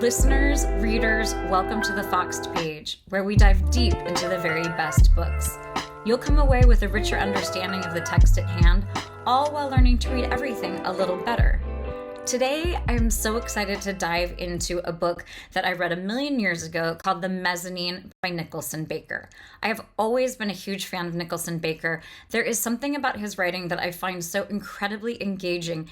Listeners, readers, welcome to the Foxed Page, where we dive deep into the very best books. You'll come away with a richer understanding of the text at hand, all while learning to read everything a little better. Today, I'm so excited to dive into a book that I read a million years ago called The Mezzanine by Nicholson Baker. I have always been a huge fan of Nicholson Baker. There is something about his writing that I find so incredibly engaging.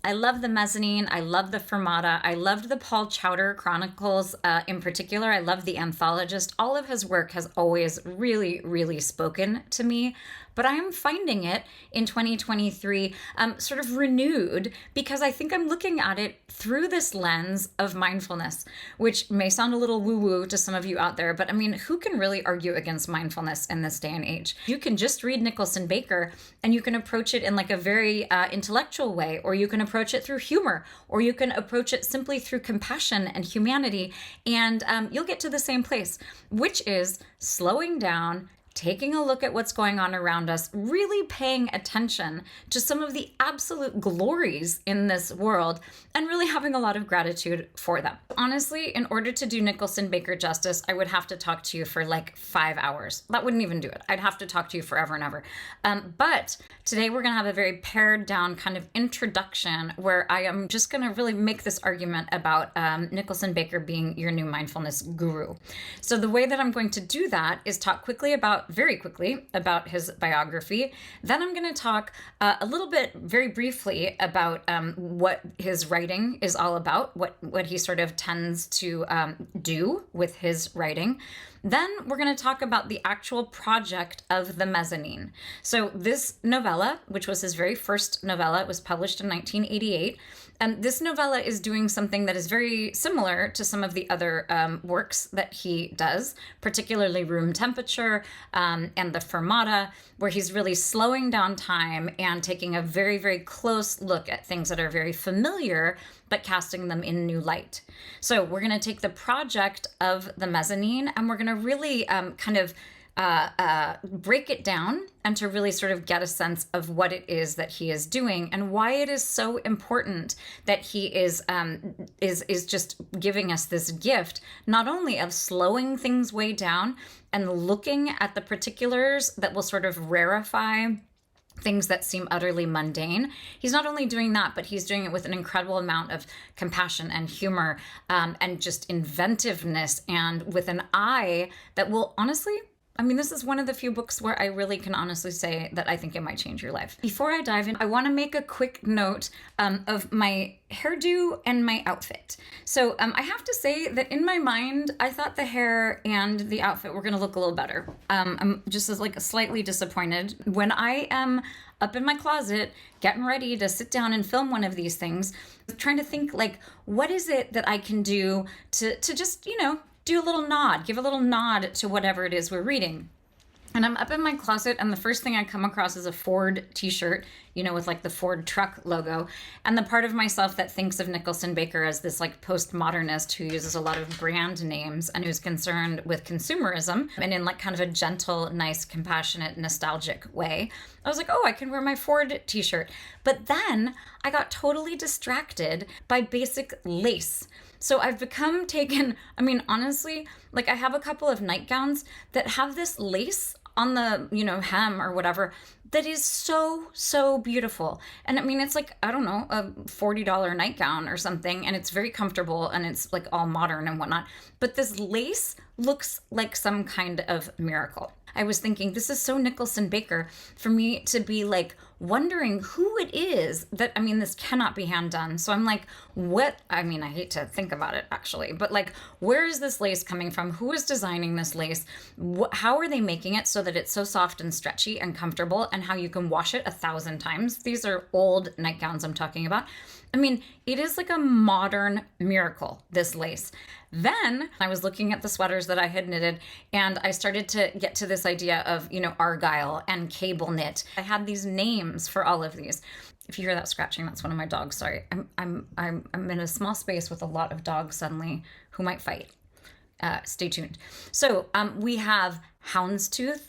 I love The Mezzanine, I love the Fermata, I loved the Paul Chowder Chronicles in particular, I love The Anthologist. All of his work has always really spoken to me, but I am finding it in 2023 sort of renewed because I think I'm looking at it through this lens of mindfulness, which may sound a little woo-woo to some of you out there, but I mean, who can really argue against mindfulness in this day and age? You can just read Nicholson Baker and you can approach it in like a very intellectual way, or you can approach it through humor, or you can approach it simply through compassion and humanity, and you'll get to the same place, which is slowing down, taking a look at what's going on around us, really paying attention to some of the absolute glories in this world, and really having a lot of gratitude for them. Honestly, in order to do Nicholson Baker justice, I would have to talk to you for like 5 hours. That wouldn't even do it. I'd have to talk to you forever and ever. But today we're gonna have a very pared down kind of introduction where I am just gonna really make this argument about Nicholson Baker being your new mindfulness guru. So the way that I'm going to do that is talk very quickly about his biography. Then I'm going to talk a little bit, very briefly, about what his writing is all about, what he sort of tends to do with his writing. Then we're going to talk about the actual project of The Mezzanine. So this novella, which was his very first novella, it was published in 1988. And this novella is doing something that is very similar to some of the other works that he does, particularly Room Temperature and the Fermata, where he's really slowing down time and taking a very close look at things that are very familiar, but casting them in new light. So we're going to take the project of The Mezzanine and we're going to really break it down and to really sort of get a sense of what it is that he is doing and why it is so important that he is just giving us this gift, not only of slowing things way down and looking at the particulars that will sort of rarefy things that seem utterly mundane. He's not only doing that, but he's doing it with an incredible amount of compassion and humor and just inventiveness, and with an eye that will honestly, I mean, this is one of the few books where I really can honestly say that I think it might change your life. Before I dive in, I want to make a quick note of my hairdo and my outfit. So I have to say that in my mind, I thought the hair and the outfit were going to look a little better. I'm just like slightly disappointed. When I am up in my closet, getting ready to sit down and film one of these things, trying to think like, what is it that I can do to just, do a little nod, give a little nod to whatever it is we're reading. And I'm up in my closet, and the first thing I come across is a Ford t-shirt, with like the Ford truck logo. And the part of myself that thinks of Nicholson Baker as this like postmodernist who uses a lot of brand names and who's concerned with consumerism and in like kind of a gentle, nice, compassionate, nostalgic way, I was like, oh, I can wear my Ford t-shirt. But then I got totally distracted by basic lace. So I've become honestly, like I have a couple of nightgowns that have this lace on the, hem or whatever, that is so beautiful. And I mean, it's like, I don't know, a $40 nightgown or something, and it's very comfortable and it's like all modern and whatnot. But this lace looks like some kind of miracle. I was thinking, this is so Nicholson Baker for me to be like wondering who it is that, this cannot be hand done. So I'm like, I hate to think about it actually, but like, where is this lace coming from? Who is designing this lace? How are they making it so that it's so soft and stretchy and comfortable, and how you can wash it 1,000 times? These are old nightgowns I'm talking about. It is like a modern miracle, this lace. Then I was looking at the sweaters that I had knitted, and I started to get to this idea of, argyle and cable knit. I had these names for all of these. If you hear that scratching, that's one of my dogs. Sorry. I'm in a small space with a lot of dogs suddenly who might fight. Stay tuned. So we have houndstooth,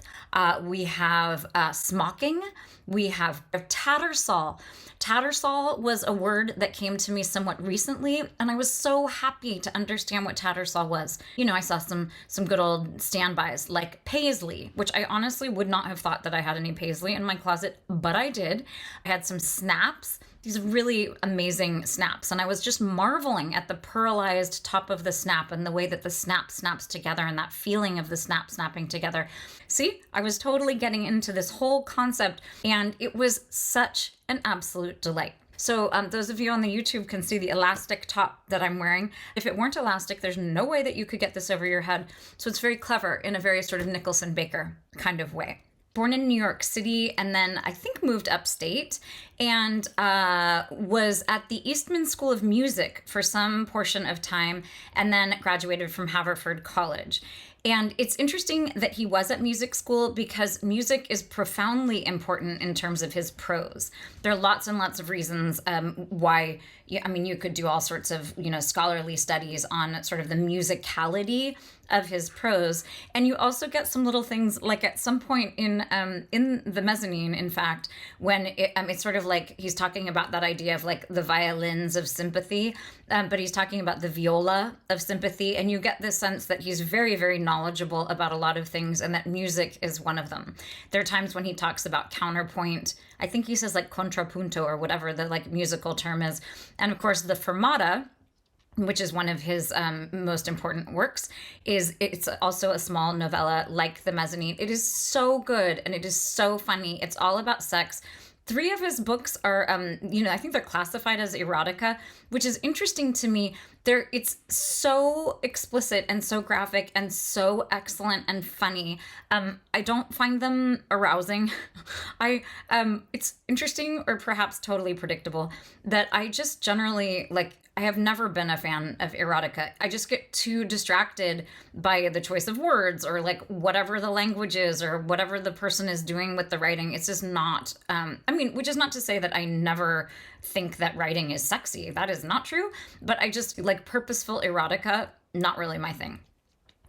we have smocking, we have tattersall. Tattersall was a word that came to me somewhat recently, and I was so happy to understand what tattersall was. You know, I saw some good old standbys like paisley, which I honestly would not have thought that I had any paisley in my closet, but I did. I had some snaps, these really amazing snaps, and I was just marveling at the pearlized top of the snap and the way that the snap snaps together and that feeling of the snap snapping together. See, I was totally getting into this whole concept, and it was such an absolute delight. So those of you on the YouTube can see the elastic top that I'm wearing. If it weren't elastic, there's no way that you could get this over your head. So it's very clever in a very sort of Nicholson Baker kind of way. Born in New York City, and then I think moved upstate, and was at the Eastman School of Music for some portion of time, and then graduated from Haverford College. And it's interesting that he was at music school because music is profoundly important in terms of his prose. There are lots and lots of reasons why, I mean, you could do all sorts of, scholarly studies on sort of the musicality of his prose. And you also get some little things like at some point in the Mezzanine, in fact, when it's sort of like he's talking about that idea of like the violins of sympathy, but he's talking about the viola of sympathy. And you get this sense that he's very, very knowledgeable about a lot of things and that music is one of them. There are times when he talks about counterpoint. I think he says like contrapunto or whatever the like musical term is. And of course, the fermata, which is one of his most important works, it's also a small novella like The Mezzanine. It is so good and it is so funny. It's all about sex. 3 of his books are, I think they're classified as erotica, which is interesting to me. It's so explicit and so graphic and so excellent and funny. I don't find them arousing. It's interesting or perhaps totally predictable that I just generally I have never been a fan of erotica. I just get too distracted by the choice of words or like whatever the language is or whatever the person is doing with the writing. It's just not, which is not to say that I never think that writing is sexy. That is not true. But I just like purposeful erotica, not really my thing.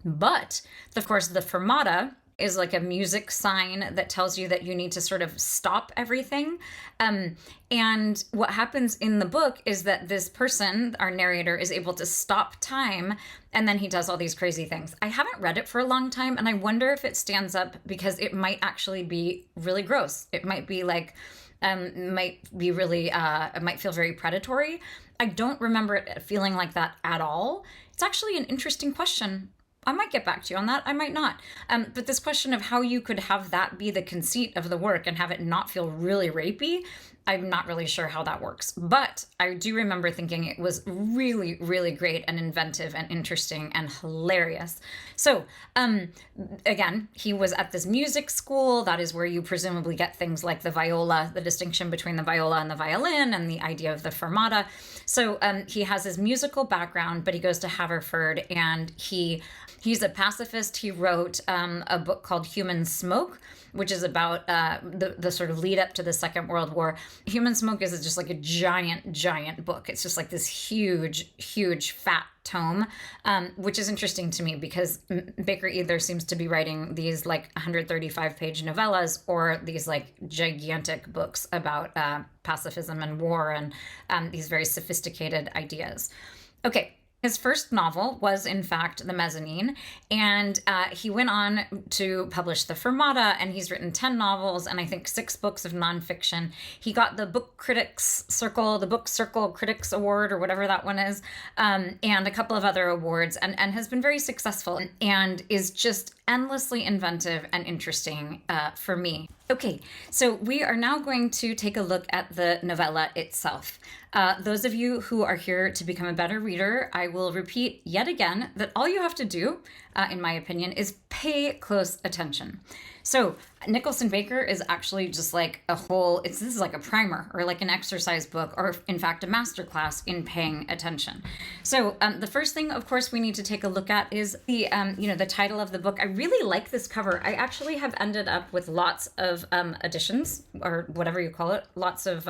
But of course, the fermata is like a music sign that tells you that you need to sort of stop everything. And what happens in the book is that this person, our narrator, is able to stop time, and then he does all these crazy things. I haven't read it for a long time, and I wonder if it stands up because it might actually be really gross. It might be like, it might feel very predatory. I don't remember it feeling like that at all. It's actually an interesting question. I might get back to you on that. I might not. But this question of how you could have that be the conceit of the work and have it not feel really rapey, I'm not really sure how that works. But I do remember thinking it was really, really great and inventive and interesting and hilarious. So, again, he was at this music school. That is where you presumably get things like the viola, the distinction between the viola and the violin, and the idea of the fermata. So he has his musical background, but he goes to Haverford, and he's a pacifist. He wrote a book called Human Smoke, which is about the sort of lead up to the Second World War. Human Smoke is just like a giant book. It's just like this huge fat tome, which is interesting to me because Baker either seems to be writing these like 135-page novellas or these like gigantic books about pacifism and war and these very sophisticated ideas. Okay. His first novel was, in fact, The Mezzanine, and he went on to publish The Fermata, and he's written 10 novels and I think 6 books of nonfiction. He got the Book Circle Critics Award, or whatever that one is, and a couple of other awards, and has been very successful and is just endlessly inventive and interesting for me. Okay, so we are now going to take a look at the novella itself. Those of you who are here to become a better reader, I will repeat yet again that all you have to do, in my opinion, is pay close attention. So Nicholson Baker is actually just like this is like a primer or like an exercise book, or in fact a masterclass in paying attention. So the first thing, of course, we need to take a look at is the title of the book. I really like this cover. I actually have ended up with lots of editions, or whatever you call it, lots of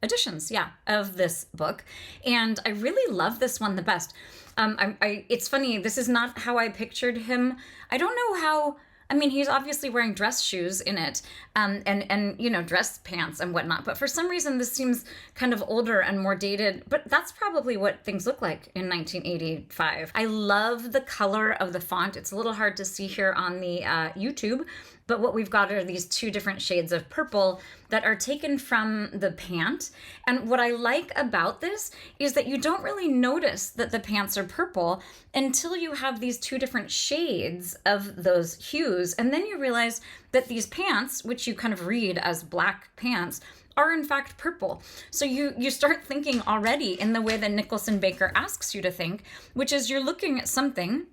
editions, of this book. And I really love this one the best. It's funny, this is not how I pictured him. I don't know how I mean, he's obviously wearing dress shoes in it, and you know, dress pants and whatnot. But for some reason, this seems kind of older and more dated. But that's probably what things look like in 1985. I love the color of the font. It's a little hard to see here on the YouTube, but what we've got are these two different shades of purple that are taken from the pant. And what I like about this is that you don't really notice that the pants are purple until you have these two different shades of those hues. And then you realize that these pants, which you kind of read as black pants, are in fact purple. So you start thinking already in the way that Nicholson Baker asks you to think, which is you're looking at something,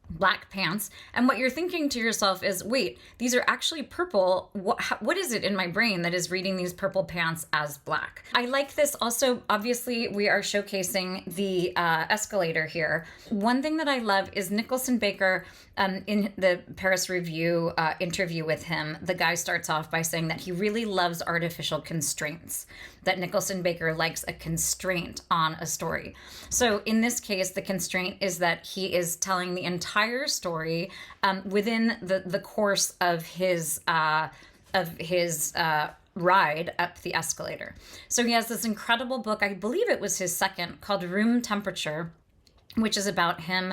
black pants, and what you're thinking to yourself is, wait, these are actually purple. What is it in my brain that is reading these purple pants as black? I like this also. Obviously, we are showcasing the escalator here. One thing that I love is Nicholson Baker, in the Paris Review interview with him, the guy starts off by saying that he really loves artificial constraints, that Nicholson Baker likes a constraint on a story. So in this case, the constraint is that he is telling the entire story within the course of his ride up the escalator. So he has this incredible book, I believe it was his second, called Room Temperature, which is about him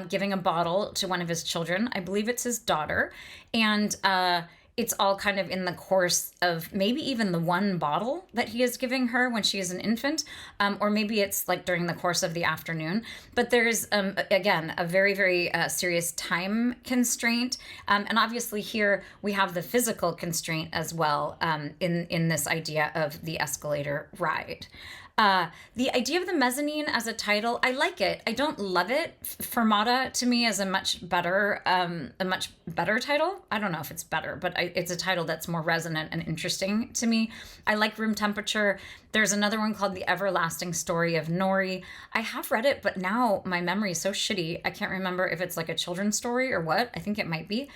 giving a bottle to one of his children. I believe it's his daughter. And it's all kind of in the course of maybe even the one bottle that he is giving her when she is an infant, or maybe it's like during the course of the afternoon. But there's, again, a very, very serious time constraint. And obviously here we have the physical constraint as well in this idea of the escalator ride. The idea of the mezzanine as a title, I like it. I don't love it. Fermata to me is a much better title. I don't know if it's better, but it's a title that's more resonant and interesting to me. I like Room Temperature. There's another one called The Everlasting Story of Nori. I have read it, but now my memory is so shitty. I can't remember if it's like a children's story or what. I think it might be.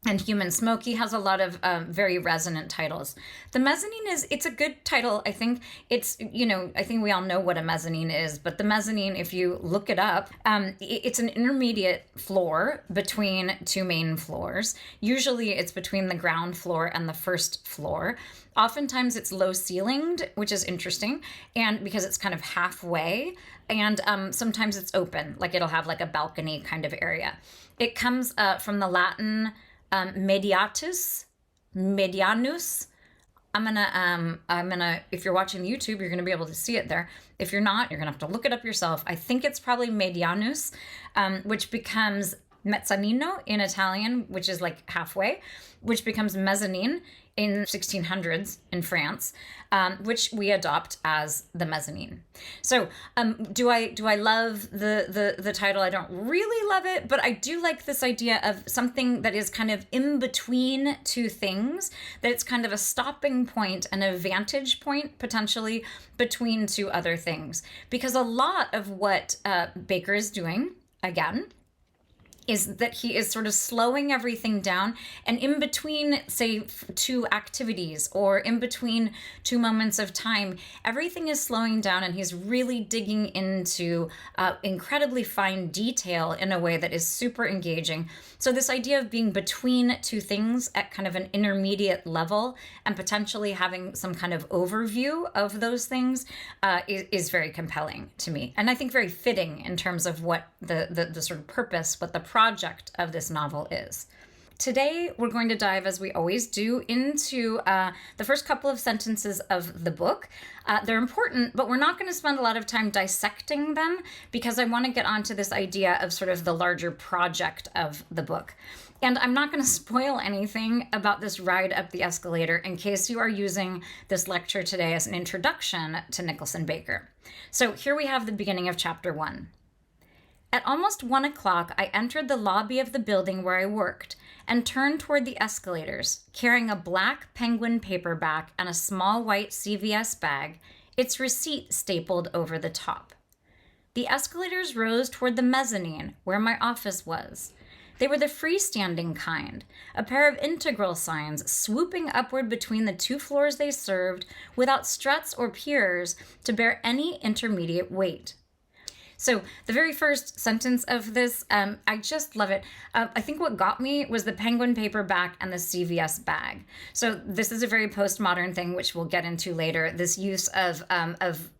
And Human Smoky has a lot of very resonant titles. The Mezzanine it's a good title. I think it's, I think we all know what a mezzanine is, but the mezzanine, if you look it up, it's an intermediate floor between two main floors. Usually it's between the ground floor and the first floor. Oftentimes it's low ceilinged, which is interesting, and because it's kind of halfway, and sometimes it's open, like it'll have like a balcony kind of area. It comes from the Latin medianus. I'm gonna, if you're watching YouTube, you're gonna be able to see it there. If you're not, you're gonna have to look it up yourself. I think it's probably medianus, which becomes mezzanino in Italian, which is like halfway, which becomes mezzanine in 1600s in France, which we adopt as the mezzanine. So do I love the title? I don't really love it, but I do like this idea of something that is kind of in between two things, that it's kind of a stopping point and a vantage point potentially between two other things. Because a lot of what Baker is doing, again, is that he is sort of slowing everything down, and in between, say, two activities or in between two moments of time, everything is slowing down, and he's really digging into incredibly fine detail in a way that is super engaging. So this idea of being between two things at kind of an intermediate level and potentially having some kind of overview of those things is very compelling to me, and I think very fitting in terms of what the sort of purpose, what the project of this novel is. Today, we're going to dive, as we always do, into the first couple of sentences of the book. They're important, but we're not going to spend a lot of time dissecting them because I want to get onto this idea of sort of the larger project of the book. And I'm not going to spoil anything about this ride up the escalator in case you are using this lecture today as an introduction to Nicholson Baker. So here we have the beginning of chapter 1. At almost 1 o'clock, I entered the lobby of the building where I worked and turned toward the escalators, carrying a black penguin paperback and a small white CVS bag, its receipt stapled over the top. The escalators rose toward the mezzanine, where my office was. They were the freestanding kind, a pair of integral signs swooping upward between the two floors they served without struts or piers to bear any intermediate weight. So the very first sentence of this, I just love it. I think what got me was the penguin paperback and the CVS bag. So this is a very postmodern thing, which we'll get into later. This use of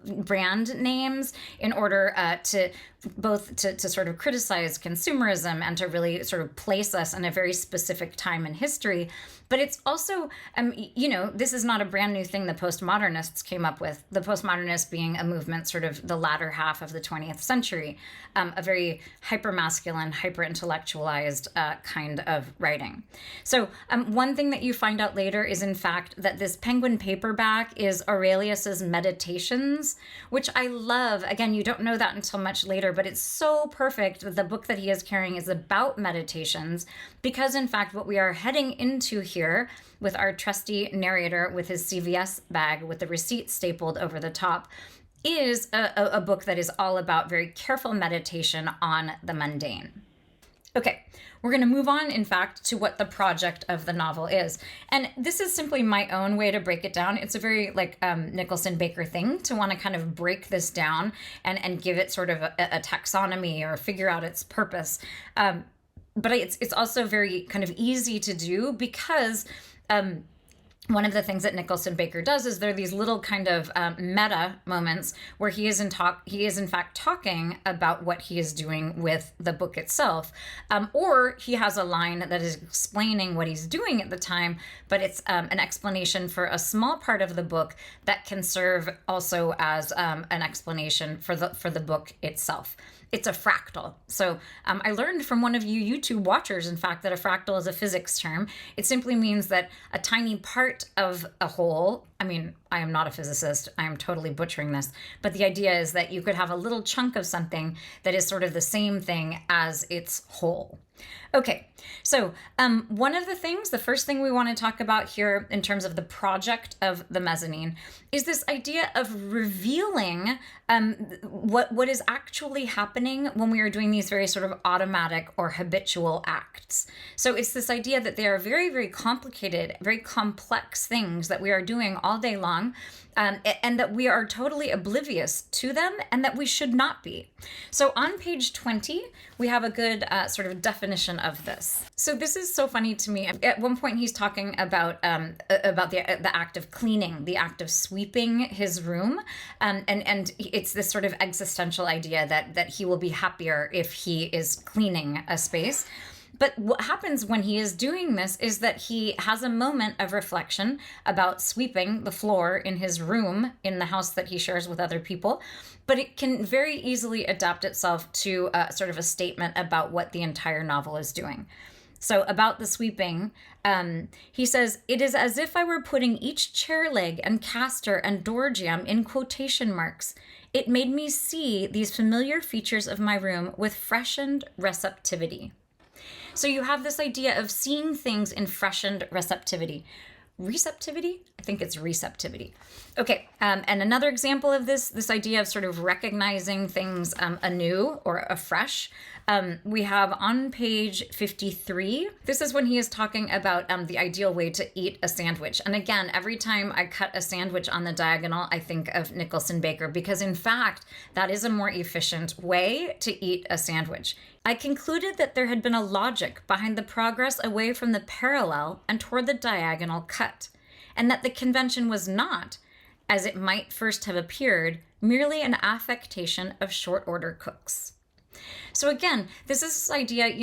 brand names in order to both to sort of criticize consumerism and to really sort of place us in a very specific time in history. But it's also, this is not a brand new thing the postmodernists came up with. The postmodernists being a movement sort of the latter half of the 20th century, a very hyper-masculine, hyper-intellectualized kind of writing. So one thing that you find out later is, in fact, that this penguin paperback is Aurelius's Meditations, which I love. Again, you don't know that until much later, but it's so perfect that the book that he is carrying is about meditations, because, in fact, what we are heading into here with our trusty narrator with his CVS bag with the receipt stapled over the top is a book that is all about very careful meditation on the mundane. Okay, we're going to move on, in fact, to what the project of the novel is. And this is simply my own way to break it down. It's a very Nicholson Baker thing to want to kind of break this down and give it sort of a taxonomy or figure out its purpose. But it's also very kind of easy to do because one of the things that Nicholson Baker does is there are these little kind of meta moments where he is in fact talking about what he is doing with the book itself, or he has a line that is explaining what he's doing at the time, but it's an explanation for a small part of the book that can serve also as an explanation for the book itself. It's a fractal. So I learned from one of you YouTube watchers, in fact, that a fractal is a physics term. It simply means that a tiny part of a whole, I mean, I am not a physicist, I am totally butchering this, but the idea is that you could have a little chunk of something that is sort of the same thing as its whole. Okay, so one of the first thing we want to talk about here in terms of the project of the mezzanine is this idea of revealing what is actually happening when we are doing these very sort of automatic or habitual acts. So it's this idea that they are very, very complicated, very complex things that we are doing all day long, and that we are totally oblivious to them and that we should not be. So on page 20, we have a good sort of definition of this. So this is so funny to me. At one point, he's talking about the act of cleaning, the act of sweeping his room, and it's this sort of existential idea that he will be happier if he is cleaning a space. But what happens when he is doing this is that he has a moment of reflection about sweeping the floor in his room in the house that he shares with other people. But it can very easily adapt itself to sort of a statement about what the entire novel is doing. So about the sweeping, he says, "It is as if I were putting each chair leg and caster and door jamb in quotation marks. It made me see these familiar features of my room with freshened receptivity." So you have this idea of seeing things in freshened receptivity. Receptivity? I think it's receptivity. Okay, and another example of this idea of sort of recognizing things anew or afresh, we have on page 53. This is when he is talking about the ideal way to eat a sandwich. And again, every time I cut a sandwich on the diagonal, I think of Nicholson Baker, because in fact, that is a more efficient way to eat a sandwich. I concluded that there had been a logic behind the progress away from the parallel and toward the diagonal cut, and that the convention was not, as it might first have appeared, merely an affectation of short-order cooks. So again, this is this idea,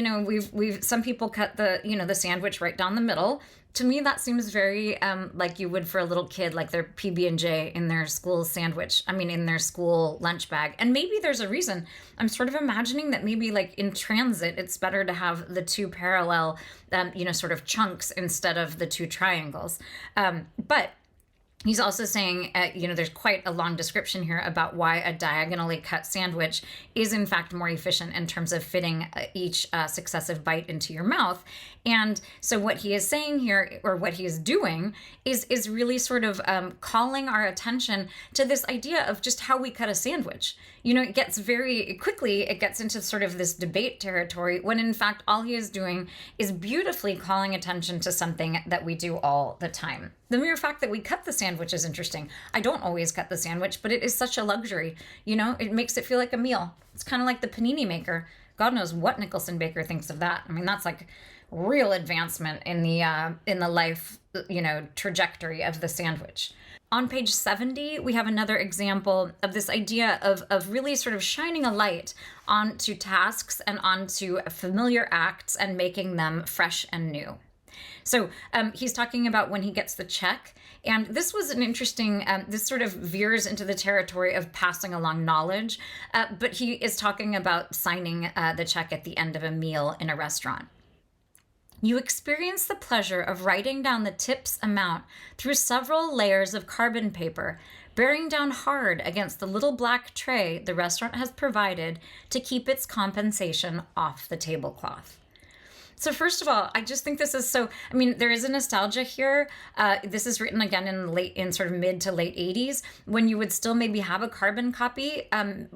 we've some people cut the sandwich right down the middle. To me, that seems very like you would for a little kid, like their PB&J in their school sandwich. In their school lunch bag. And maybe there's a reason. I'm sort of imagining that maybe like in transit, it's better to have the two parallel, sort of chunks instead of the two triangles. But he's also saying, there's quite a long description here about why a diagonally cut sandwich is in fact more efficient in terms of fitting each successive bite into your mouth. And so what he is saying here, or what he is doing, is really sort of calling our attention to this idea of just how we cut a sandwich. It gets very quickly, it gets into sort of this debate territory, when in fact all he is doing is beautifully calling attention to something that we do all the time. The mere fact that we cut the sandwich is interesting. I don't always cut the sandwich, but it is such a luxury. It makes it feel like a meal. It's kind of like the panini maker. God knows what Nicholson Baker thinks of that. I mean, that's like real advancement in the life, trajectory of the sandwich. On page 70, we have another example of this idea of really sort of shining a light onto tasks and onto familiar acts and making them fresh and new. So he's talking about when he gets the check. And this was an interesting, this sort of veers into the territory of passing along knowledge. But he is talking about signing the check at the end of a meal in a restaurant. You experience the pleasure of writing down the tip's amount through several layers of carbon paper, bearing down hard against the little black tray the restaurant has provided to keep its compensation off the tablecloth. So first of all, I just think this is so, I mean, there is a nostalgia here. This is written again in sort of mid to late 80s, when you would still maybe have a carbon copy,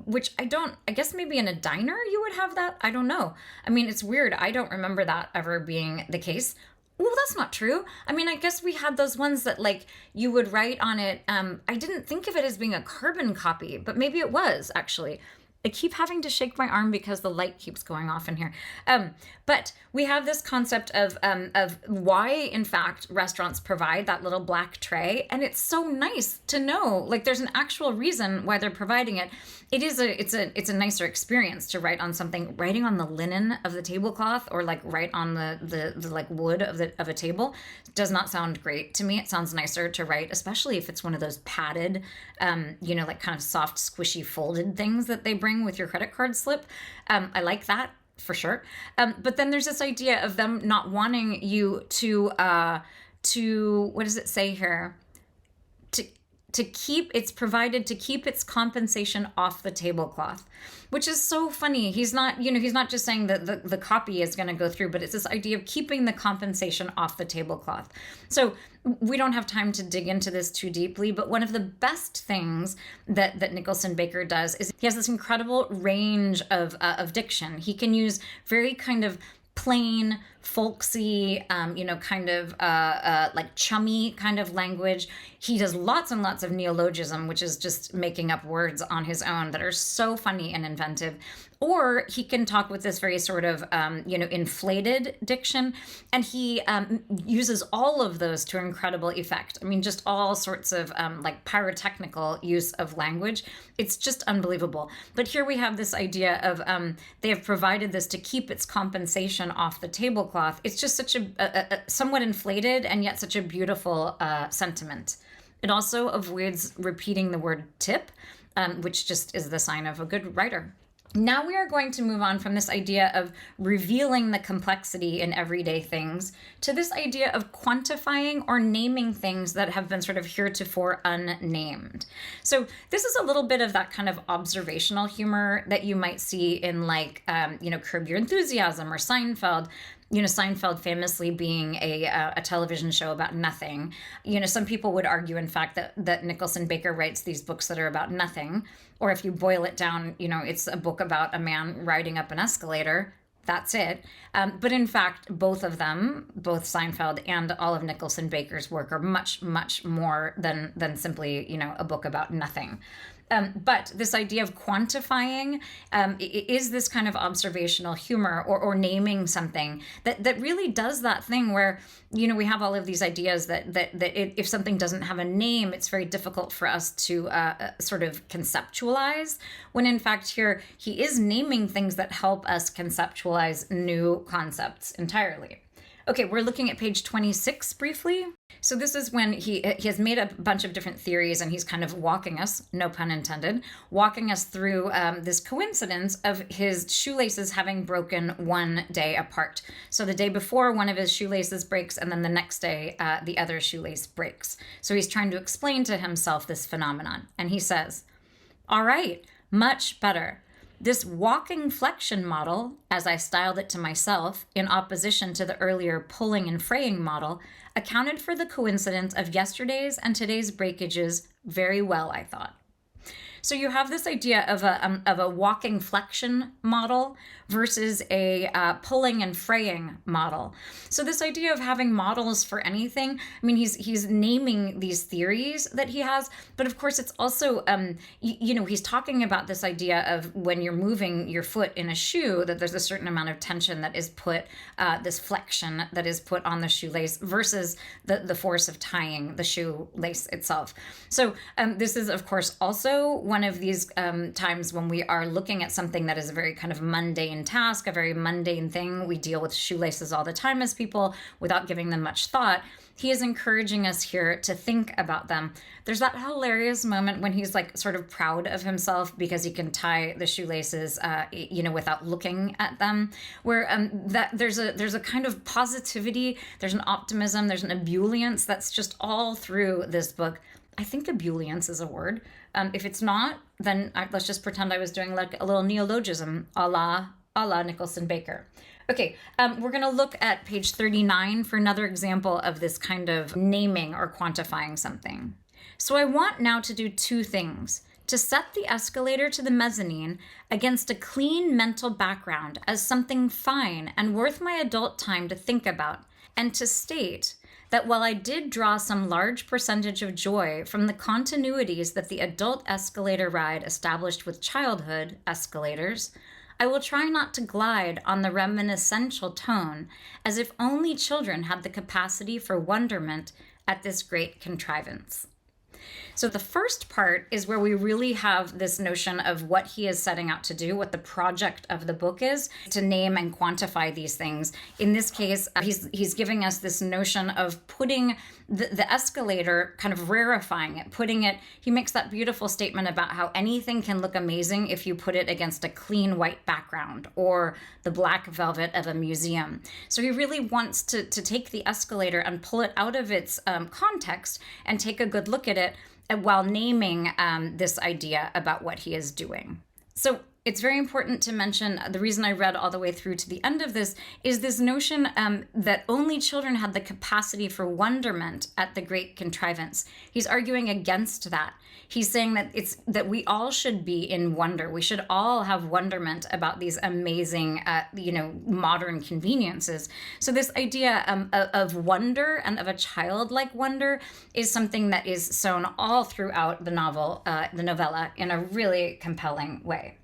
which I guess maybe in a diner you would have that. I don't know. I mean, it's weird. I don't remember that ever being the case. Well, that's not true. I mean, I guess we had those ones that like you would write on it. I didn't think of it as being a carbon copy, but maybe it was actually. I keep having to shake my arm because the light keeps going off in here. But we have this concept of why, in fact, restaurants provide that little black tray. And it's so nice to know, like, there's an actual reason why they're providing it. It's a nicer experience to write on something, writing on the linen of the tablecloth or like write on the like wood of a table does not sound great to me. It sounds nicer to write, especially if it's one of those padded, like kind of soft, squishy folded things that they bring with your credit card slip. I like that for sure. But then there's this idea of them not wanting you to what does it say here? It's provided to keep its compensation off the tablecloth, which is so funny. He's not just saying that the copy is going to go through, but it's this idea of keeping the compensation off the tablecloth. So we don't have time to dig into this too deeply, but one of the best things that Nicholson Baker does is he has this incredible range of diction. He can use very kind of plain, folksy, kind of like chummy kind of language. He does lots and lots of neologism, which is just making up words on his own that are so funny and inventive. Or he can talk with this very sort of, inflated diction. And he uses all of those to incredible effect. I mean, just all sorts of like pyrotechnical use of language. It's just unbelievable. But here we have this idea of they have provided this to keep its compensation off the tablecloth. It's just such a somewhat inflated and yet such a beautiful sentiment. It also avoids repeating the word tip, which just is the sign of a good writer. Now we are going to move on from this idea of revealing the complexity in everyday things to this idea of quantifying or naming things that have been sort of heretofore unnamed. So this is a little bit of that kind of observational humor that you might see in like, Curb Your Enthusiasm or Seinfeld. Seinfeld famously being a television show about nothing. Some people would argue, in fact, that Nicholson Baker writes these books that are about nothing. Or if you boil it down, it's a book about a man riding up an escalator. That's it. But in fact, both of them, both Seinfeld and all of Nicholson Baker's work, are much, much more than simply, a book about nothing. But this idea of quantifying is this kind of observational humor or naming something that really does that thing where, we have all of these ideas that if something doesn't have a name, it's very difficult for us to sort of conceptualize, when in fact here he is naming things that help us conceptualize new concepts entirely. Okay, we're looking at page 26 briefly. So this is when he has made a bunch of different theories, and he's kind of walking us, no pun intended, walking us through this coincidence of his shoelaces having broken one day apart. So the day before, one of his shoelaces breaks, and then the next day, the other shoelace breaks. So he's trying to explain to himself this phenomenon. And he says, all right, much better. This walking flexion model, as I styled it to myself, in opposition to the earlier pulling and fraying model, accounted for the coincidence of yesterday's and today's breakages very well, I thought. So you have this idea of a walking flexion model versus a pulling and fraying model. So this idea of having models for anything, I mean, he's naming these theories that he has, but of course it's also, he's talking about this idea of when you're moving your foot in a shoe, that there's a certain amount of tension that is put, this flexion that is put on the shoelace versus the force of tying the shoelace itself. So this is, of course, also one of these times when we are looking at something that is a very kind of mundane task, a very mundane thing. We deal with shoelaces all the time as people without giving them much thought. He is encouraging us here to think about them. There's that hilarious moment when he's like sort of proud of himself because he can tie the shoelaces, without looking at them. Where that there's a kind of positivity, there's an optimism, there's an ebullience that's just all through this book. I think ebullience is a word. If it's not, then let's just pretend I was doing like a little neologism, a la Nicholson Baker. Okay, we're going to look at page 39 for another example of this kind of naming or quantifying something. So I want now to do two things: to set the escalator to the mezzanine against a clean mental background as something fine and worth my adult time to think about, and to state that while I did draw some large percentage of joy from the continuities that the adult escalator ride established with childhood escalators, I will try not to glide on the reminiscential tone as if only children had the capacity for wonderment at this great contrivance. So the first part is where we really have this notion of what he is setting out to do, what the project of the book is, to name and quantify these things. In this case, he's giving us this notion of putting the escalator, kind of rarefying it, he makes that beautiful statement about how anything can look amazing if you put it against a clean white background or the black velvet of a museum. So he really wants to take the escalator and pull it out of its context and take a good look at it, while naming this idea about what he is doing. So it's very important to mention, the reason I read all the way through to the end of this is this notion that only children had the capacity for wonderment at the great contrivance. He's arguing against that. He's saying that we all should be in wonder. We should all have wonderment about these amazing, modern conveniences. So this idea of wonder and of a childlike wonder is something that is sown all throughout the novella in a really compelling way.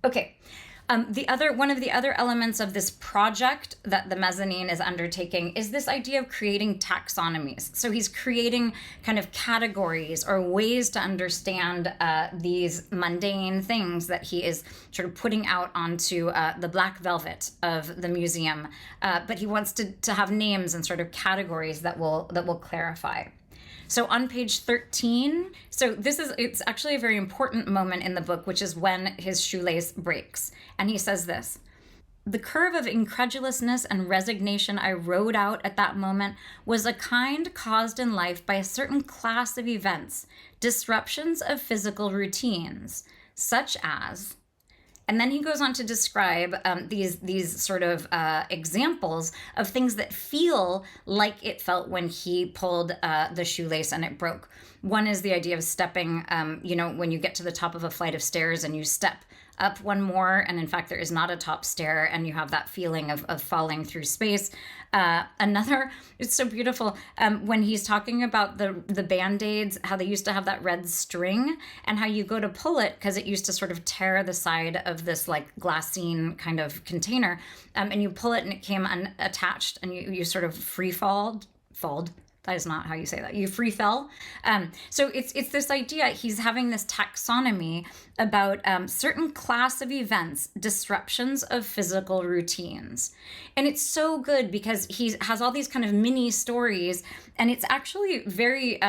Okay. One of the other elements of this project that the Mezzanine is undertaking is this idea of creating taxonomies. So he's creating kind of categories or ways to understand these mundane things that he is sort of putting out onto the black velvet of the museum. But he wants to have names and sort of categories that will clarify. So on page 13, it's actually a very important moment in the book, which is when his shoelace breaks. And he says this: "The curve of incredulousness and resignation I rode out at that moment was a kind caused in life by a certain class of events, disruptions of physical routines, such as..." And then he goes on to describe these sort of examples of things that feel like it felt when he pulled the shoelace and it broke. One is the idea of stepping, when you get to the top of a flight of stairs and you step up one more, and in fact there is not a top stair, and you have that feeling of falling through space. Another, it's so beautiful, when he's talking about the Band-Aids, how they used to have that red string, and how you go to pull it because it used to sort of tear the side of this like glassine kind of container, and you pull it and it came unattached, and you sort of fold. That is not how you say that. You free fell. So it's this idea. He's having this taxonomy about certain class of events, disruptions of physical routines. And it's so good because he has all these kind of mini stories, and it's actually very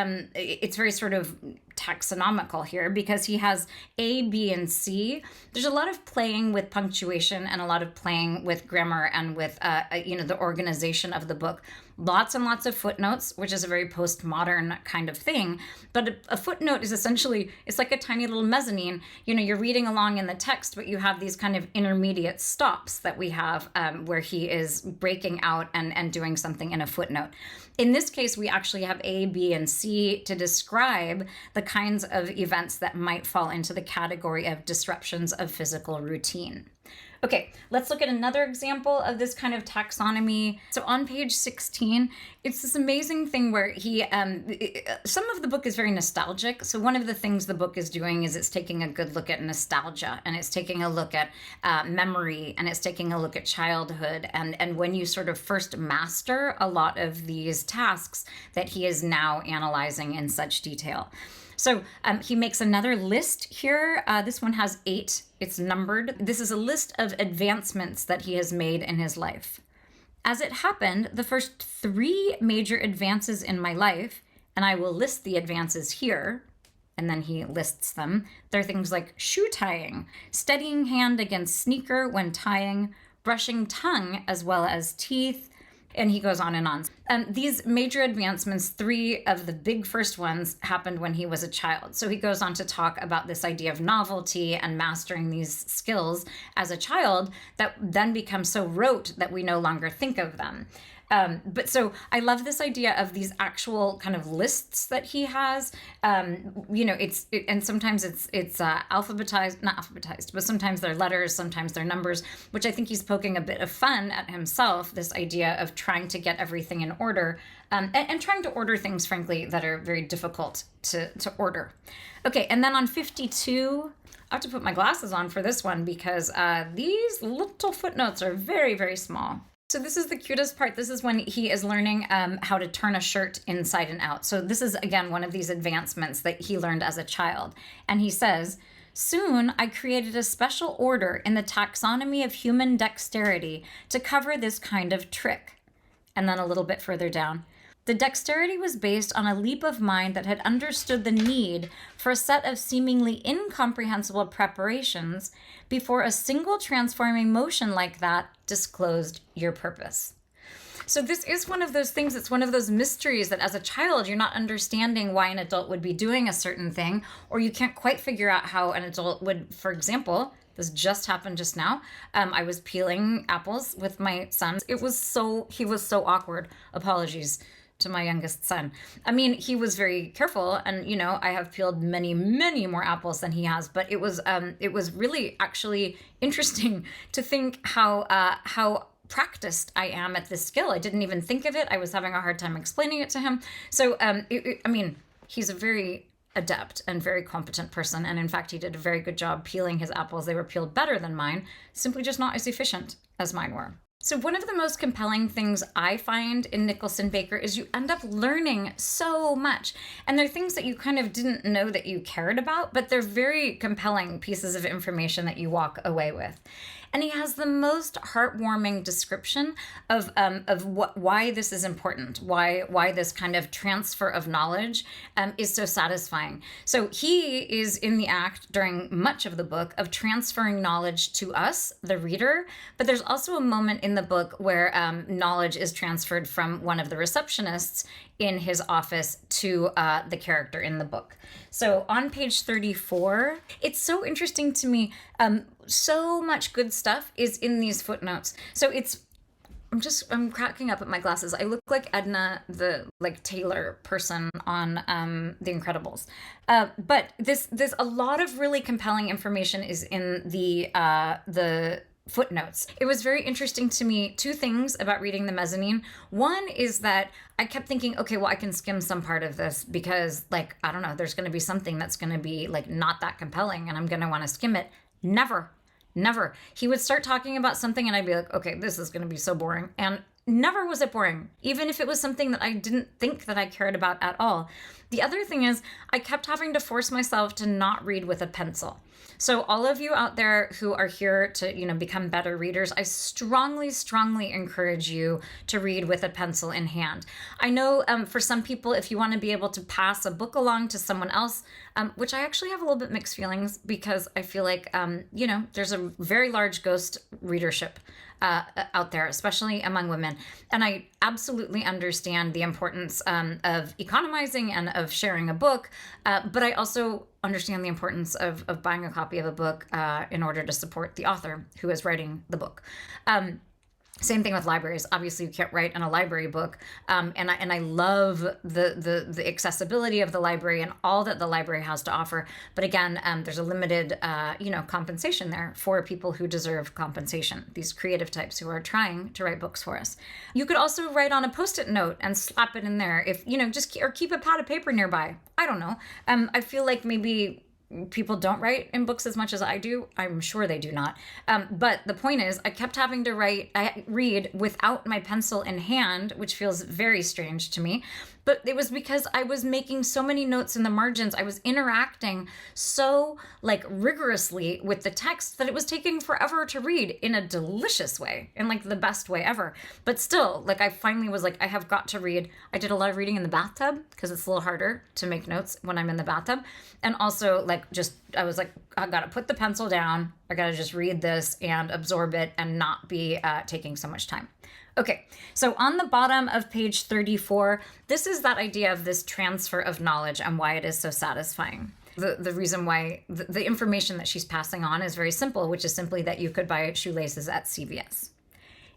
sort of taxonomical here because he has A, B, and C. There's a lot of playing with punctuation and a lot of playing with grammar and with the organization of the book. Lots and lots of footnotes, which is a very postmodern kind of thing. But a footnote is essentially, it's like a tiny little mezzanine. You're reading along in the text, but you have these kind of intermediate stops that we have where he is breaking out and doing something in a footnote. In this case, we actually have A, B, and C to describe the kinds of events that might fall into the category of disruptions of physical routine. Okay, let's look at another example of this kind of taxonomy. So on page 16, it's this amazing thing where he, some of the book is very nostalgic. So one of the things the book is doing is it's taking a good look at nostalgia, and it's taking a look at memory, and it's taking a look at childhood. And when you sort of first master a lot of these tasks that he is now analyzing in such detail. So he makes another list here. This one has 8. It's numbered. This is a list of advancements that he has made in his life. As it happened, the first 3 major advances in my life, and I will list the advances here, and then he lists them. They're things like shoe tying, steadying hand against sneaker when tying, brushing tongue as well as teeth, and he goes on and on. These major advancements, 3 of the big first ones happened when he was a child. So he goes on to talk about this idea of novelty and mastering these skills as a child that then become so rote that we no longer think of them. But so I love this idea of these actual kind of lists that he has. And sometimes it's alphabetized, not alphabetized, but sometimes they're letters, sometimes they're numbers, which I think he's poking a bit of fun at himself, this idea of trying to get everything in order, and trying to order things, frankly, that are very difficult to order. Okay, and then on 52, I have to put my glasses on for this one because these little footnotes are very, very small. So this is the cutest part. This is when he is learning how to turn a shirt inside and out. So this is, again, one of these advancements that he learned as a child. And he says, "Soon I created a special order in the taxonomy of human dexterity to cover this kind of trick." And then a little bit further down, "The dexterity was based on a leap of mind that had understood the need for a set of seemingly incomprehensible preparations before a single transforming motion like that disclosed your purpose." So this is one of those things, it's one of those mysteries that as a child, you're not understanding why an adult would be doing a certain thing, or you can't quite figure out how an adult would, for example, this just happened just now. I was peeling apples with my son. He was so awkward. Apologies to my youngest son. I mean, he was very careful, and I have peeled many, many more apples than he has. But it was really actually interesting to think how practiced I am at this skill. I didn't even think of it. I was having a hard time explaining it to him. So, he's a very adept and very competent person, and in fact, he did a very good job peeling his apples. They were peeled better than mine, simply just not as efficient as mine were. So one of the most compelling things I find in Nicholson Baker is you end up learning so much. And they're things that you kind of didn't know that you cared about, but they're very compelling pieces of information that you walk away with. And he has the most heartwarming description of why this is important, why this kind of transfer of knowledge is so satisfying. So he is in the act during much of the book of transferring knowledge to us, the reader, but there's also a moment in the book where knowledge is transferred from one of the receptionists in his office to the character in the book. So on page 34, it's so interesting to me. So much good stuff is in these footnotes. So I'm cracking up at my glasses. I look like Edna, the Taylor person on The Incredibles. But there's a lot of really compelling information is in the footnotes. It was very interesting to me, 2 things about reading the Mezzanine. One is that I kept thinking, okay, well, I can skim some part of this because, I don't know, there's going to be something that's going to be, not that compelling, and I'm going to want to skim it. Never. He would start talking about something, and I'd be like, okay, this is going to be so boring. And never was it boring, even if it was something that I didn't think that I cared about at all. The other thing is I kept having to force myself to not read with a pencil. So all of you out there who are here to, become better readers, I strongly, strongly encourage you to read with a pencil in hand. I know for some people, if you want to be able to pass a book along to someone else, which I actually have a little bit mixed feelings because I feel like, there's a very large ghost readership out there, especially among women. And I absolutely understand the importance of economizing and of sharing a book, but I also understand the importance of buying a copy of a book in order to support the author who is writing the book. Same thing with libraries. Obviously, you can't write in a library book, and I love the accessibility of the library and all that the library has to offer. But again, there's a limited compensation there for people who deserve compensation. These creative types who are trying to write books for us. You could also write on a Post-it note and slap it in there, if just or keep a pad of paper nearby. I don't know. I feel like maybe people don't write in books as much as I do. I'm sure they do not. But the point is, I kept having to read without my pencil in hand, which feels very strange to me. But it was because I was making so many notes in the margins. I was interacting so rigorously with the text that it was taking forever to read in a delicious way, in the best way ever. But still, I finally was I have got to read. I did a lot of reading in the bathtub because it's a little harder to make notes when I'm in the bathtub. And also I was I gotta put the pencil down. I gotta just read this and absorb it and not be taking so much time. Okay, so on the bottom of page 34, this is that idea of this transfer of knowledge and why it is so satisfying. The reason why the information that she's passing on is very simple, which is simply that you could buy shoelaces at CVS.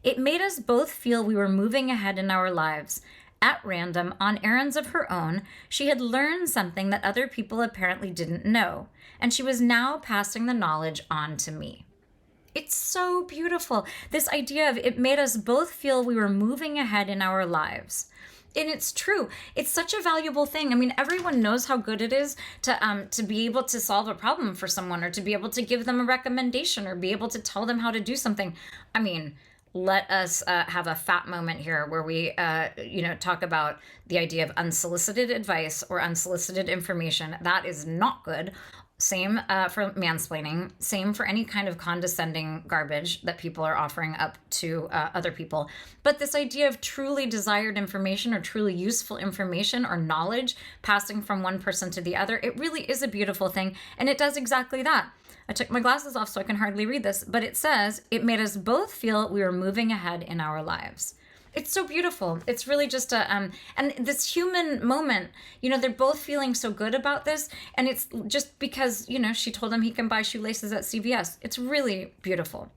It made us both feel we were moving ahead in our lives. At random, on errands of her own, she had learned something that other people apparently didn't know, and she was now passing the knowledge on to me. It's so beautiful. This idea of it made us both feel we were moving ahead in our lives. And it's true. It's such a valuable thing. I mean, everyone knows how good it is to be able to solve a problem for someone, or to be able to give them a recommendation, or be able to tell them how to do something. I mean, let us have a fat moment here where we, talk about the idea of unsolicited advice or unsolicited information. That is not good. Same for mansplaining. Same for any kind of condescending garbage that people are offering up to other people. But this idea of truly desired information, or truly useful information or knowledge passing from one person to the other, it really is a beautiful thing. And it does exactly that. I took my glasses off so I can hardly read this, but it says, it made us both feel we were moving ahead in our lives. It's so beautiful. It's really just and this human moment, they're both feeling so good about this. And it's just because, she told him he can buy shoelaces at CVS. It's really beautiful.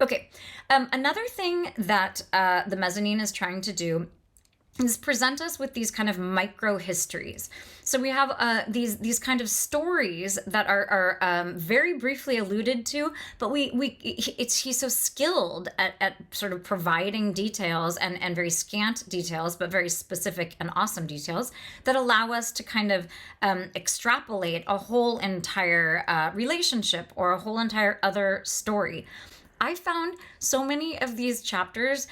Okay. Another thing that the Mezzanine is trying to do is present us with these kind of micro-histories. So we have these kind of stories that are very briefly alluded to, but he's so skilled at sort of providing details and very scant details, but very specific and awesome details that allow us to kind of extrapolate a whole entire relationship or a whole entire other story. I found so many of these chapters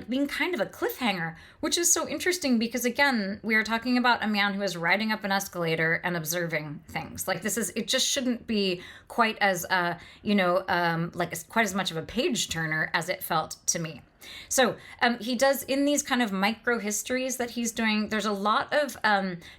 being kind of a cliffhanger, which is so interesting because, again, we are talking about a man who is riding up an escalator and observing things. It just shouldn't be quite as, quite as much of a page turner as it felt to me. So he does, in these kind of micro histories that he's doing, there's a lot of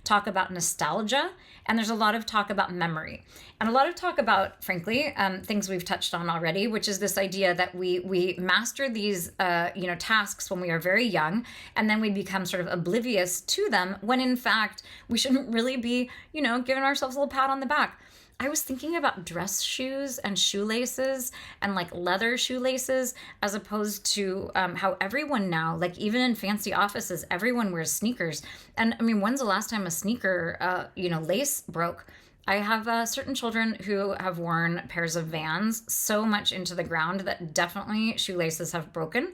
talk about nostalgia, and there's a lot of talk about memory, and a lot of talk about, frankly, things we've touched on already, which is this idea that we master these tasks when we are very young, and then we become sort of oblivious to them, when in fact we shouldn't really be giving ourselves a little pat on the back. I was thinking about dress shoes and shoelaces and leather shoelaces, as opposed to how everyone now, even in fancy offices, everyone wears sneakers. And I mean, when's the last time a sneaker, lace broke? I have certain children who have worn pairs of Vans so much into the ground that definitely shoelaces have broken.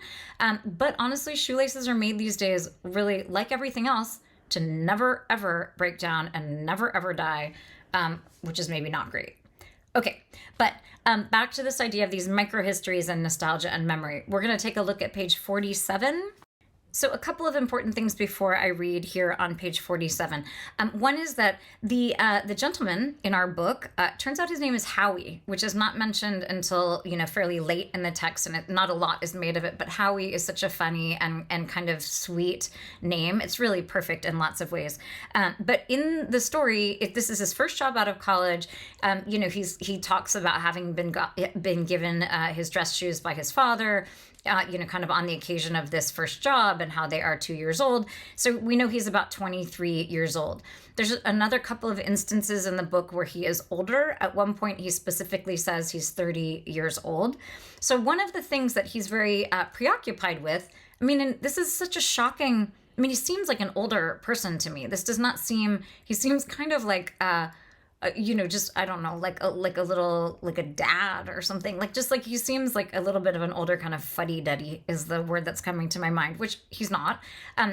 But honestly, shoelaces are made these days, really like everything else, to never ever break down and never ever die. Which is maybe not great. Okay, but back to this idea of these micro-histories and nostalgia and memory. We're going to take a look at page 47. So a couple of important things before I read here on page 47. One is that the gentleman in our book, turns out his name is Howie, which is not mentioned until, fairly late in the text, and not a lot is made of it, but Howie is such a funny and kind of sweet name. It's really perfect in lots of ways. But in the story, this is his first job out of college. He talks about having been given his dress shoes by his father, kind of on the occasion of this first job and how they are 2 years old. So we know he's about 23 years old. There's another couple of instances in the book where he is older. At one point, he specifically says he's 30 years old. So one of the things that he's very preoccupied with, I mean, and this is such a shocking, I mean, he seems like an older person to me. This does not seem, he seems kind of like, just, I don't know, like a little, like a dad or something. Like, just like he seems like a little bit of an older kind of fuddy-duddy is the word that's coming to my mind, which he's not.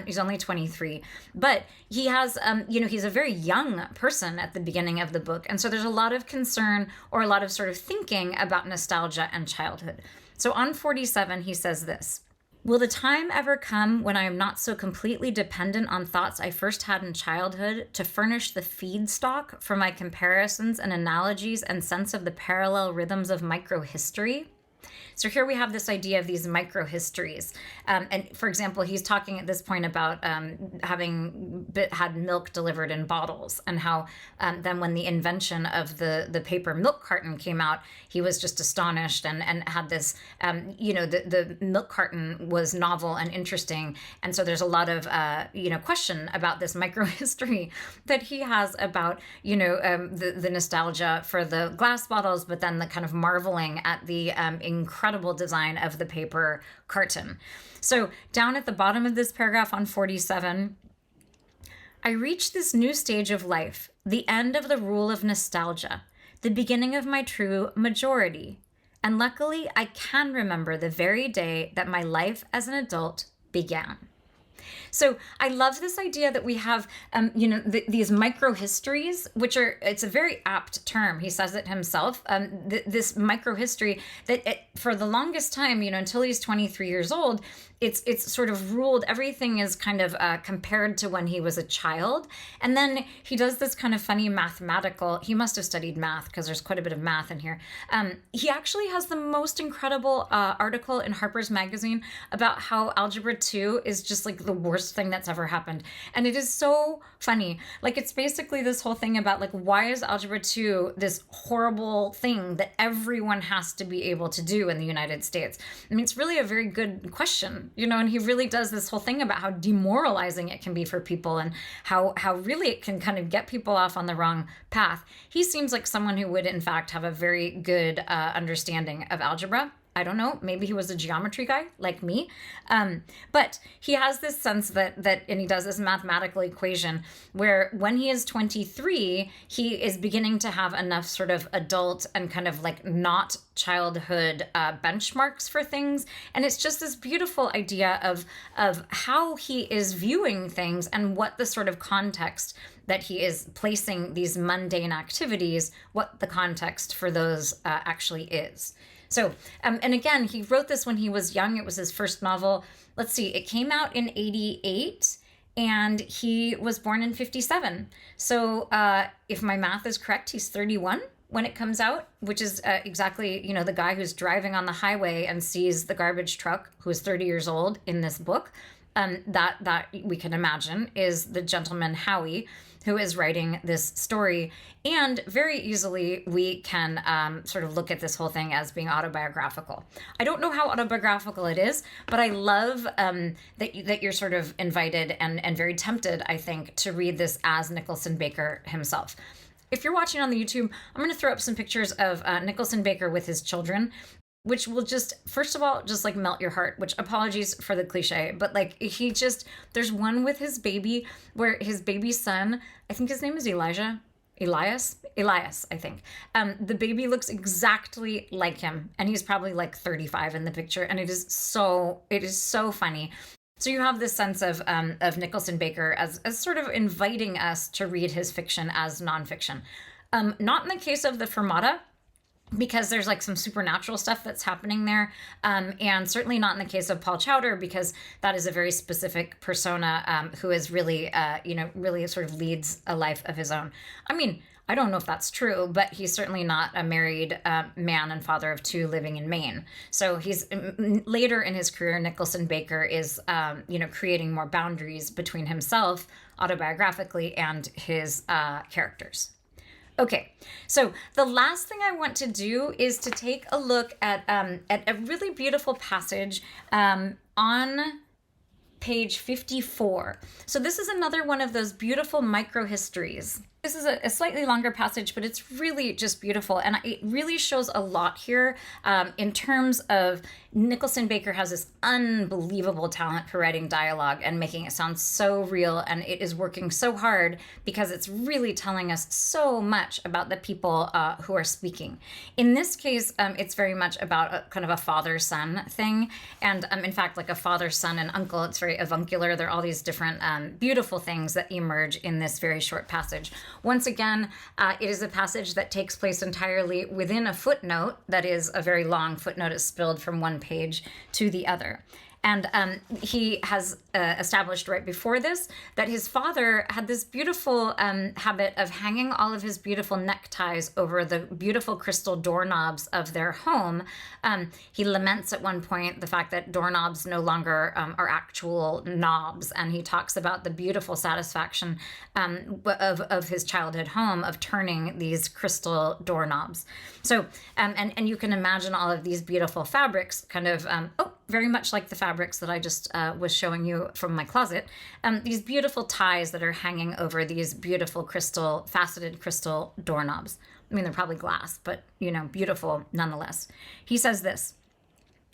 He's only 23. But he has, he's a very young person at the beginning of the book. And so there's a lot of concern or a lot of sort of thinking about nostalgia and childhood. So on 47, he says this: "Will the time ever come when I am not so completely dependent on thoughts I first had in childhood to furnish the feedstock for my comparisons and analogies and sense of the parallel rhythms of micro-history?" So here we have this idea of these micro-histories. And for example, he's talking at this point about having had milk delivered in bottles, and how then when the invention of the paper milk carton came out, he was just astonished and had this, the milk carton was novel and interesting. And so there's a lot of, question about this micro-history that he has about, the nostalgia for the glass bottles, but then the kind of marveling at the incredible design of the paper carton. So down at the bottom of this paragraph on 47, "I reached this new stage of life, the end of the rule of nostalgia, the beginning of my true majority. And luckily, I can remember the very day that my life as an adult began." So I love this idea that we have, these micro-histories, which are, it's a very apt term. He says it himself, this micro-history that for the longest time, until he's 23 years old, it's sort of ruled, everything is kind of compared to when he was a child. And then he does this kind of funny mathematical, he must have studied math because there's quite a bit of math in here. He actually has the most incredible article in Harper's Magazine about how Algebra 2 is just like the worst thing that's ever happened. And it is so funny. Like, it's basically this whole thing about, like, why is Algebra 2 this horrible thing that everyone has to be able to do in the United States? I mean, it's really a very good question. And he really does this whole thing about how demoralizing it can be for people, and how really it can kind of get people off on the wrong path. He seems like someone who would, in fact, have a very good understanding of algebra. I don't know, maybe he was a geometry guy like me. But he has this sense that, and he does this mathematical equation where when he is 23, he is beginning to have enough sort of adult and kind of like not childhood benchmarks for things. And it's just this beautiful idea of how he is viewing things and what the sort of context that he is placing these mundane activities, what the context for those actually is. So, and again, he wrote this when he was young. It was his first novel. Let's see, it came out in 88 and he was born in 57. So if my math is correct, he's 31 when it comes out, which is exactly, the guy who's driving on the highway and sees the garbage truck, who is 30 years old in this book. That we can imagine is the gentleman Howie, who is writing this story. And very easily we can sort of look at this whole thing as being autobiographical. I don't know how autobiographical it is, but I love that you're sort of invited and very tempted, I think, to read this as Nicholson Baker himself. If you're watching on the YouTube, I'm going to throw up some pictures of Nicholson Baker with his children, which will just, first of all, just like melt your heart, which, apologies for the cliche, but like there's one with his baby where his baby son, I think his name is Elias, I think. The baby looks exactly like him, and he's probably like 35 in the picture, and it is so funny. So you have this sense of Nicholson Baker as sort of inviting us to read his fiction as nonfiction. Not in the case of the Fermata, because there's like some supernatural stuff that's happening there. And certainly not in the case of Paul Chowder, because that is a very specific persona who is really, really sort of leads a life of his own. I mean, I don't know if that's true, but he's certainly not a married man and father of two living in Maine. So he's later in his career, Nicholson Baker is, creating more boundaries between himself autobiographically and his characters. Okay, so the last thing I want to do is to take a look at a really beautiful passage on page 54. So this is another one of those beautiful micro-histories. This is a slightly longer passage, but it's really just beautiful. And it really shows a lot here in terms of Nicholson Baker has this unbelievable talent for writing dialogue and making it sound so real. And it is working so hard because it's really telling us so much about the people who are speaking. In this case, it's very much about a kind of a father-son thing. And in fact, like a father, son, and uncle, it's very avuncular. There are all these different beautiful things that emerge in this very short passage. Once again, it is a passage that takes place entirely within a footnote that is a very long footnote. It's spilled from one page to the other. And he has established right before this that his father had this beautiful habit of hanging all of his beautiful neckties over the beautiful crystal doorknobs of their home. He laments at one point the fact that doorknobs no longer are actual knobs, and he talks about the beautiful satisfaction of his childhood home of turning these crystal doorknobs. So, and you can imagine all of these beautiful fabrics kind of, very much like the fabrics that I just was showing you from my closet, these beautiful ties that are hanging over these beautiful crystal, faceted crystal doorknobs. I mean, they're probably glass, but, you know, beautiful nonetheless. He says this.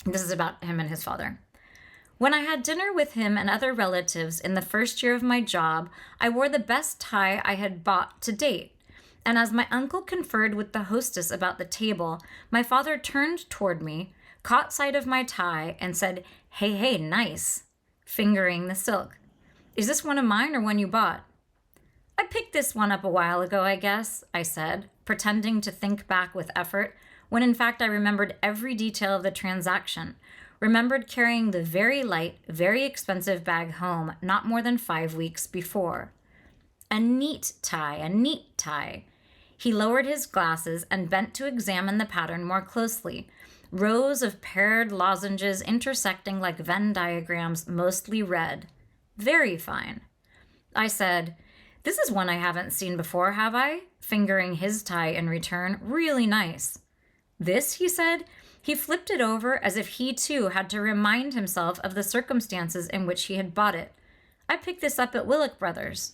This is about him and his father. When I had dinner with him and other relatives in the first year of my job, I wore the best tie I had bought to date. And as my uncle conferred with the hostess about the table, my father turned toward me, caught sight of my tie, and said, "Hey, hey, nice," fingering the silk. "Is this one of mine or one you bought?" "I picked this one up a while ago, I guess," I said, pretending to think back with effort, when in fact I remembered every detail of the transaction, remembered carrying the very light, very expensive bag home not more than 5 weeks before. A neat tie, a neat tie. He lowered his glasses and bent to examine the pattern more closely. Rows of paired lozenges intersecting like Venn diagrams, mostly red. Very fine. I said, "This is one I haven't seen before, have I?" fingering his tie in return. "Really nice." "This?" he said. He flipped it over as if he too had to remind himself of the circumstances in which he had bought it. "I picked this up at Willock Brothers."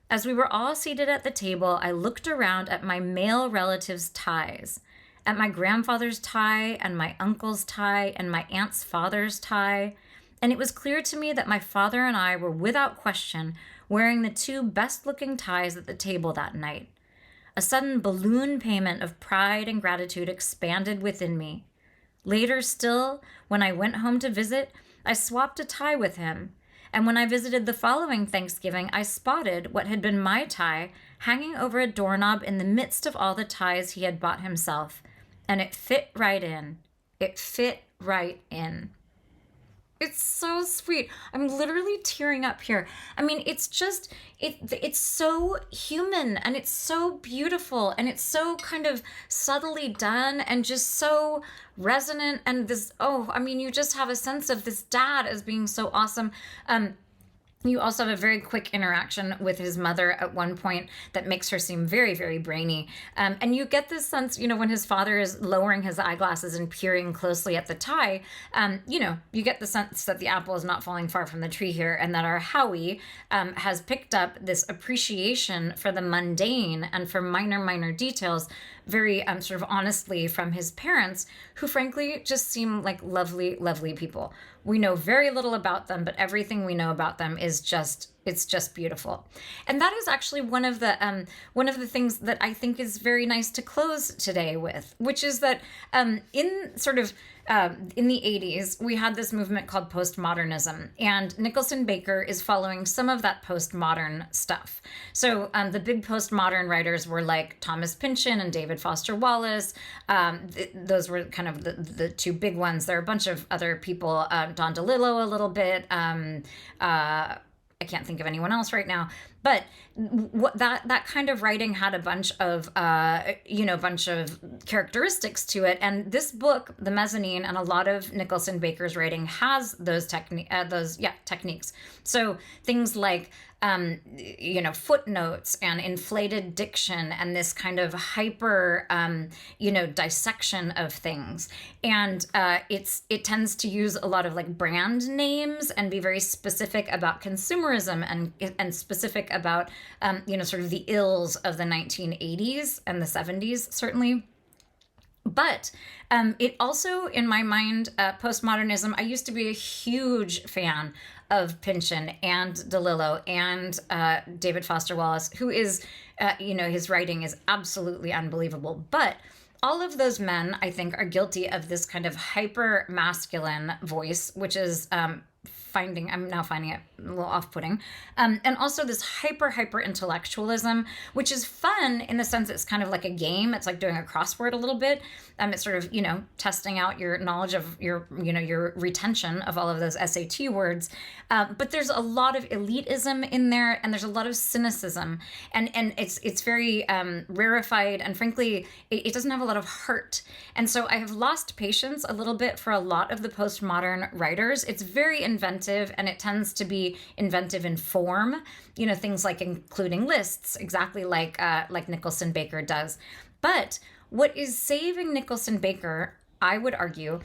As we were all seated at the table, I looked around at my male relatives' ties. At my grandfather's tie and my uncle's tie and my aunt's father's tie, and it was clear to me that my father and I were without question wearing the two best-looking ties at the table that night. A sudden balloon payment of pride and gratitude expanded within me. Later still, when I went home to visit, I swapped a tie with him, and when I visited the following Thanksgiving, I spotted what had been my tie hanging over a doorknob in the midst of all the ties he had bought himself. And it fit right in. It fit right in. It's so sweet. I'm literally tearing up here. I mean, it's just, it's so human and it's so beautiful and it's so kind of subtly done and just so resonant. And this, I mean, you just have a sense of this dad as being so awesome. You also have a very quick interaction with his mother at one point that makes her seem very, very brainy. And you get this sense, when his father is lowering his eyeglasses and peering closely at the tie, you get the sense that the apple is not falling far from the tree here, and that our Howie has picked up this appreciation for the mundane and for minor, minor details very sort of honestly from his parents, who frankly just seem like lovely, lovely people. We know very little about them, but everything we know about them is it's just beautiful. And that is actually one of the things that I think is very nice to close today with, which is that in the 80s, we had this movement called postmodernism, and Nicholson Baker is following some of that postmodern stuff. So the big postmodern writers were like Thomas Pynchon and David Foster Wallace. Those were kind of the two big ones. There are a bunch of other people, Don DeLillo a little bit, I can't think of anyone else right now, But what that kind of writing had a bunch of characteristics to it, and this book, The Mezzanine, and a lot of Nicholson Baker's writing has those techniques. So things like footnotes and inflated diction and this kind of hyper, dissection of things. And it tends to use a lot of like brand names and be very specific about consumerism and specific about, sort of the ills of the 1980s and the 70s, certainly. But it also, in my mind, postmodernism, I used to be a huge fan of Pynchon and DeLillo and David Foster Wallace, who is, his writing is absolutely unbelievable. But all of those men, I think, are guilty of this kind of hyper masculine voice, which is I'm now finding it a little off-putting. And also this hyper intellectualism, which is fun in the sense it's kind of like a game. It's like doing a crossword a little bit. It's sort of, testing out your knowledge of your retention of all of those SAT words. But there's a lot of elitism in there, and there's a lot of cynicism, and it's very rarefied, and frankly, it doesn't have a lot of heart. And so I have lost patience a little bit for a lot of the postmodern writers. It's very inventive, and it tends to be inventive in form, things like including lists, exactly like Nicholson Baker does. But what is saving Nicholson Baker, I would argue,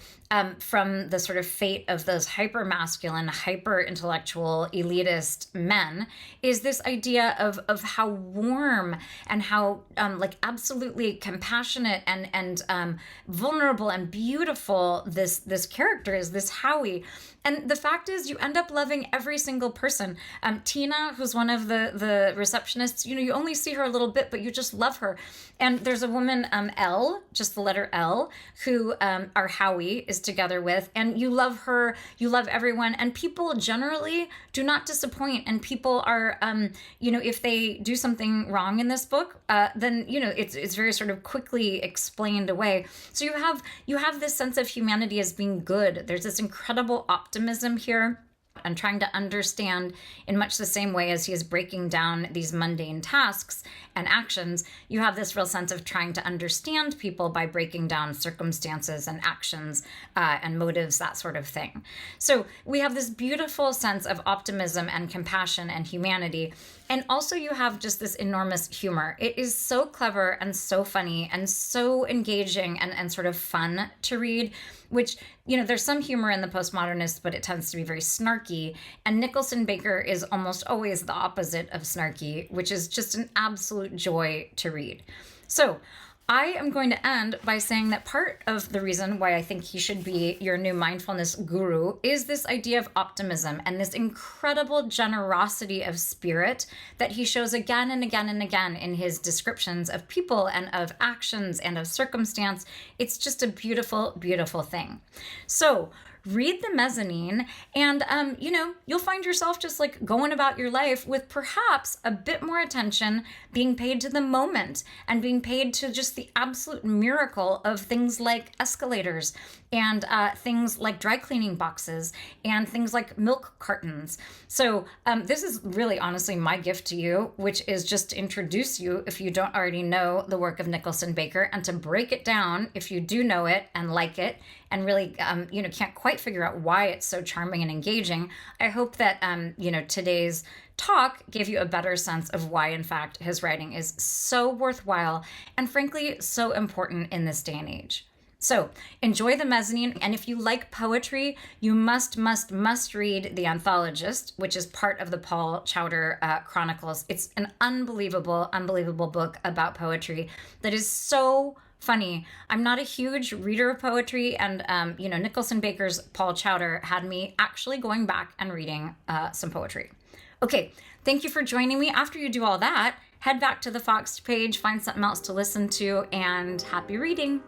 from the sort of fate of those hyper-masculine, hyper-intellectual, elitist men, is this idea of how warm and how absolutely compassionate and vulnerable and beautiful this character is, this Howie. And the fact is, you end up loving every single person. Tina, who's one of the receptionists, you only see her a little bit, but you just love her. And there's a woman, L, just the letter L, who our Howie is together with, and you love her, you love everyone, and people generally do not disappoint. And people are, if they do something wrong in this book, then it's very sort of quickly explained away. So you have this sense of humanity as being good. There's this incredible optimism here, and trying to understand in much the same way as he is breaking down these mundane tasks and actions. You have this real sense of trying to understand people by breaking down circumstances and actions and motives, that sort of thing. So we have this beautiful sense of optimism and compassion and humanity. And also you have just this enormous humor. It is so clever and so funny and so engaging and sort of fun to read, which, there's some humor in the postmodernists, but it tends to be very snarky. And Nicholson Baker is almost always the opposite of snarky, which is just an absolute joy to read. So I am going to end by saying that part of the reason why I think he should be your new mindfulness guru is this idea of optimism and this incredible generosity of spirit that he shows again and again and again in his descriptions of people and of actions and of circumstance. It's just a beautiful, beautiful thing. So read The Mezzanine, and you'll find yourself just like going about your life with perhaps a bit more attention being paid to the moment and being paid to just the absolute miracle of things like escalators and things like dry cleaning boxes and things like milk cartons. So this is really honestly my gift to you, which is just to introduce you, if you don't already know the work of Nicholson Baker, and to break it down if you do know it and like it and really can't quite figure out why it's so charming and engaging. I hope that today's talk gave you a better sense of why, in fact, his writing is so worthwhile and frankly so important in this day and age. So enjoy The Mezzanine, and if you like poetry, you must read The Anthologist, which is part of the Paul Chowder Chronicles. It's an unbelievable book about poetry that is so funny. I'm not a huge reader of poetry, and Nicholson Baker's Paul Chowder had me actually going back and reading some poetry. Okay, thank you for joining me. After you do all that, head back to the Fox page, find something else to listen to, and happy reading.